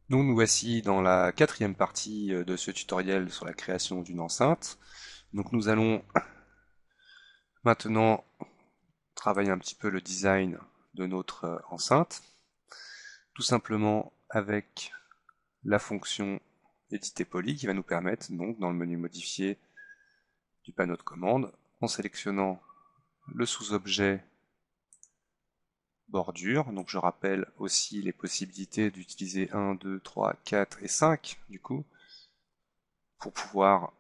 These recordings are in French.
Donc nous voici dans la quatrième partie de ce tutoriel sur la création d'une enceinte. Donc nous allons maintenant travailler un petit peu le design de notre enceinte, tout simplement avec la fonction éditer poly qui va nous permettre donc dans le menu modifier du panneau de commande, en sélectionnant le sous-objet bordure, donc je rappelle aussi les possibilités d'utiliser 1, 2, 3, 4 et 5 du coup, pour pouvoir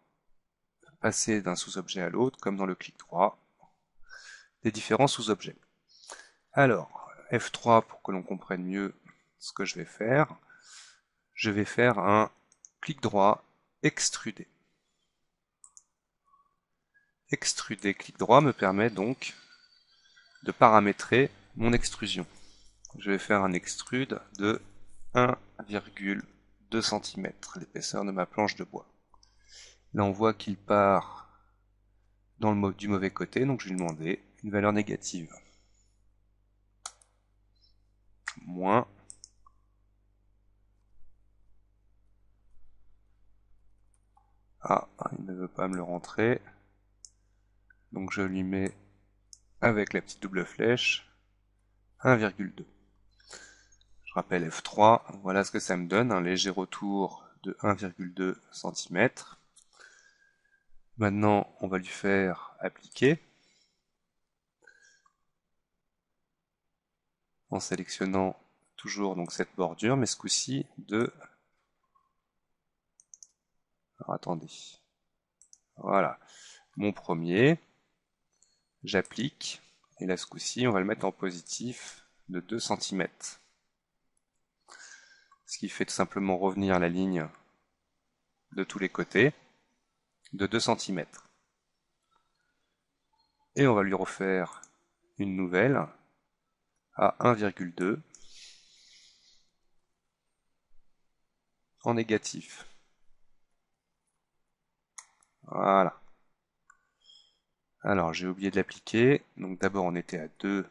passer d'un sous-objet à l'autre, comme dans le clic droit, des différents sous-objets. Alors, F3 pour que l'on comprenne mieux ce que je vais faire un clic droit, extruder. Extruder, clic droit me permet donc de paramétrer mon extrusion. Je vais faire un extrude de 1,2 cm, l'épaisseur de ma planche de bois. Là on voit qu'il part du mauvais côté, donc je vais lui demander une valeur négative. Moins. Ah, il ne veut pas me le rentrer. Donc je lui mets, avec la petite double flèche, 1,2. Je rappelle F3, voilà ce que ça me donne, un léger retour de 1,2 cm. Maintenant, on va lui faire appliquer, en sélectionnant toujours donc cette bordure, mais ce coup-ci de... Alors attendez, voilà, mon premier, j'applique, et là ce coup-ci, on va le mettre en positif de 2 cm. Ce qui fait tout simplement revenir la ligne de tous les côtés de 2 cm. Et on va lui refaire une nouvelle à 1,2 en négatif. Voilà. Alors j'ai oublié de l'appliquer, donc d'abord on était à 2.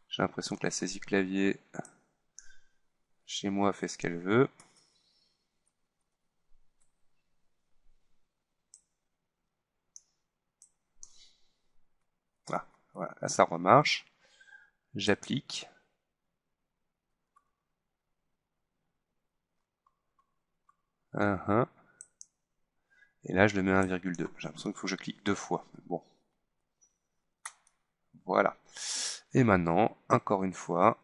J'ai l'impression que la saisie clavier chez moi fait ce qu'elle veut. Ah, voilà, là ça remarche. J'applique. Et là je le mets à 1,2. J'ai l'impression qu'il faut que je clique 2 fois. Bon, voilà. Et maintenant, encore une fois,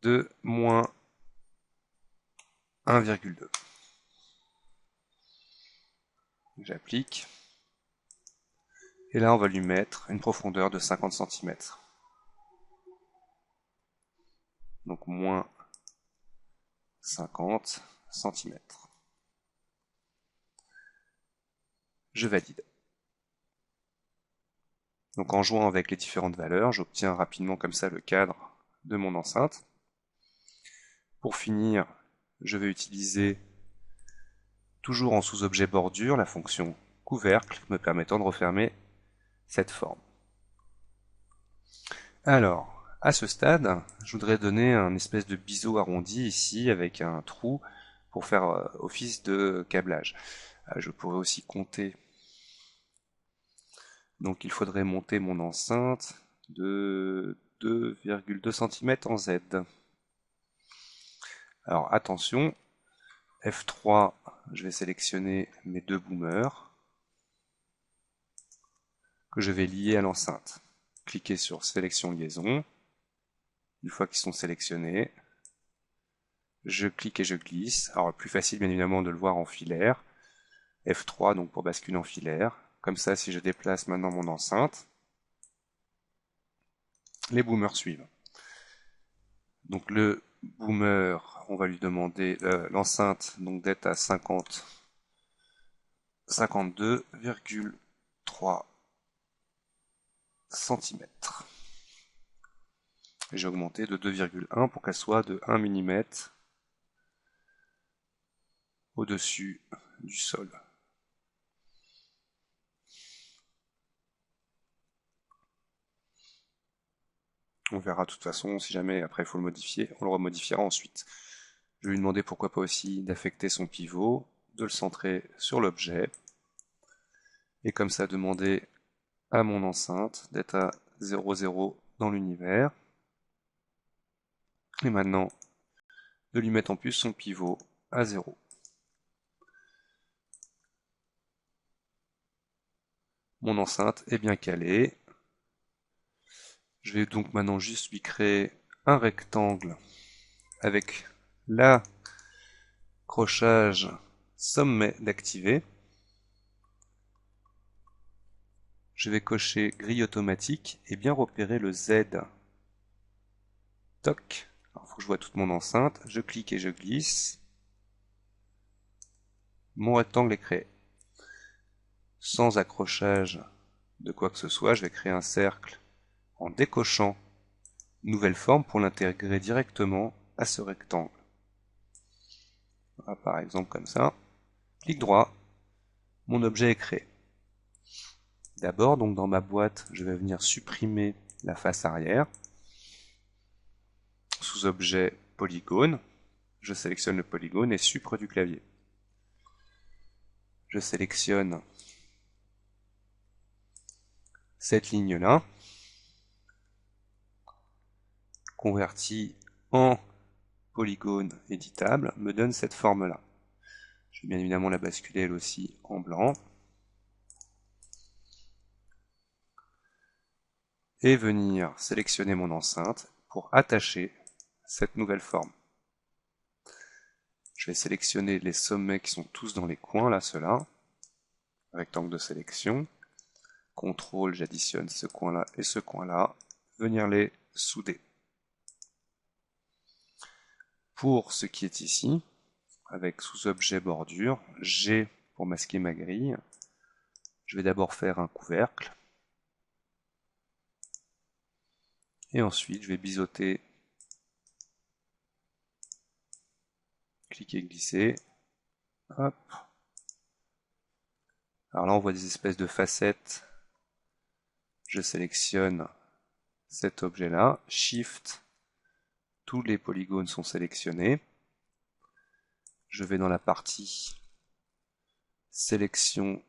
de moins 1,2. J'applique. Et là on va lui mettre une profondeur de 50 cm. Donc moins 50 cm. Je valide. Donc en jouant avec les différentes valeurs, j'obtiens rapidement comme ça le cadre de mon enceinte. Pour finir, je vais utiliser toujours en sous-objet bordure la fonction couvercle me permettant de refermer cette forme. Alors, à ce stade, je voudrais donner un espèce de biseau arrondi ici avec un trou pour faire office de câblage. Je pourrais aussi compter. Donc il faudrait monter mon enceinte de 2,2 cm en Z. Alors attention, F3, je vais sélectionner mes deux boomers que je vais lier à l'enceinte. Cliquez sur sélection liaison. Une fois qu'ils sont sélectionnés, je clique et je glisse. Alors plus facile bien évidemment de le voir en filaire. F3 donc pour basculer en filaire. Comme ça, si je déplace maintenant mon enceinte, les boomers suivent. Donc le boomer, on va lui demander l'enceinte donc d'être à 52,3 cm. J'ai augmenté de 2,1 pour qu'elle soit de 1 mm au-dessus du sol. On verra de toute façon, si jamais après il faut le modifier, on le remodifiera ensuite. Je vais lui demander pourquoi pas aussi d'affecter son pivot, de le centrer sur l'objet, et comme ça demander à mon enceinte d'être à 0, 0 dans l'univers. Et maintenant, de lui mettre en plus son pivot à 0. Mon enceinte est bien calée. Je vais donc maintenant juste lui créer un rectangle avec l'accrochage sommet d'activer. Je vais cocher grille automatique et bien repérer le Z. Toc. Alors, il faut que je vois toute mon enceinte. Je clique et je glisse. Mon rectangle est créé. Sans accrochage de quoi que ce soit, je vais créer un cercle en décochant nouvelle forme pour l'intégrer directement à ce rectangle. Voilà, par exemple comme ça. Clic droit, mon objet est créé. D'abord, donc dans ma boîte, je vais venir supprimer la face arrière. Sous objet polygone, je sélectionne le polygone et supre du clavier. Je sélectionne cette ligne-là, convertie en polygone éditable, me donne cette forme-là. Je vais bien évidemment la basculer elle aussi en blanc. Et venir sélectionner mon enceinte pour attacher cette nouvelle forme. Je vais sélectionner les sommets qui sont tous dans les coins, là, ceux-là. Rectangle de sélection. CTRL, j'additionne ce coin-là et ce coin-là. Venir les souder. Pour ce qui est ici, avec sous-objet bordure, G pour masquer ma grille. Je vais d'abord faire un couvercle. Et ensuite, je vais biseauter, cliquer, glisser. Hop. Alors là, on voit des espèces de facettes. Je sélectionne cet objet-là. Shift, tous les polygones sont sélectionnés. Je vais dans la partie sélection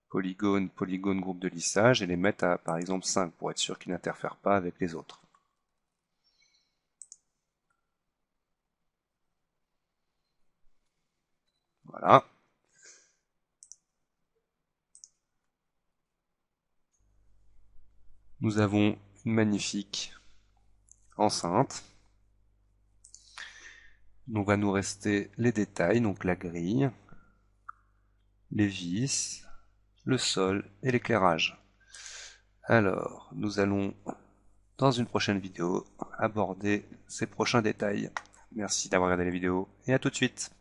polygone, polygone groupe de lissage et les mettre à par exemple 5 pour être sûr qu'ils n'interfèrent pas avec les autres. Voilà. Nous avons une magnifique enceinte. Donc va nous rester les détails, donc la grille, les vis, le sol et l'éclairage. Alors, nous allons, dans une prochaine vidéo, aborder ces prochains détails. Merci d'avoir regardé la vidéo et à tout de suite.